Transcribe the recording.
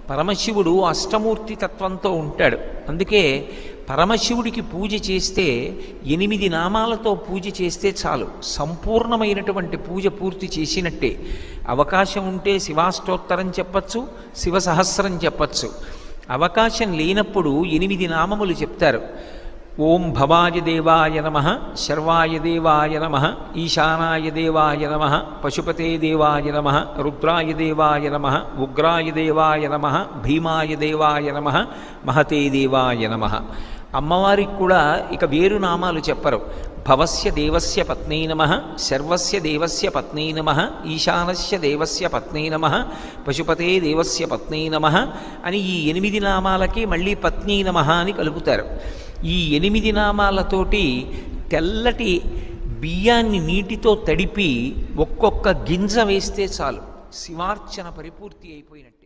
పరమశివుడు అష్టమూర్తి తత్వంతో ఉంటాడు. అందుకే పరమశివుడికి పూజ చేస్తే 8 నామాలతో పూజ చేస్తే చాలు, సంపూర్ణమైనటువంటి పూజ పూర్తి చేసినట్టే. అవకాశం ఉంటే శివాష్టోత్తరం చెప్పచ్చు, శివ సహస్రం చెప్పచ్చు. అవకాశం లేనప్పుడు 8 నామములు చెప్తారు. ఓం భవాయ దేవాయ నమః, శర్వాయ దేవాయ నమః, ఈశానాయ దేవాయ నమః, పశుపతే దేవాయ నమః, రుద్రాయ దేవాయ నమః, ఉగ్రాయ దేవాయ నమః, భీమాయ దేవాయ నమః, మహతే దేవాయ నమః. అమ్మవారికి కూడా ఇక వేరు నామాలు చెప్పరు. భవస్య దేవస్య పత్నీ నమః, శర్వస్య దేవస్య పత్నీ నమః, ఈశానస్య దేవస్య పత్నీ నమః, పశుపతే దేవస్య పత్నీ నమః అని ఈ 8 నామాలకి మళ్ళీ పత్నీ నమః అని కలుపుతారు. ఈ 8 నామాలతోటి తెల్లటి బియ్యాన్ని నీటితో తడిపి ఒక్కొక్క గింజ వేస్తే చాలు, శివార్చన పరిపూర్తి అయిపోయినట్టు.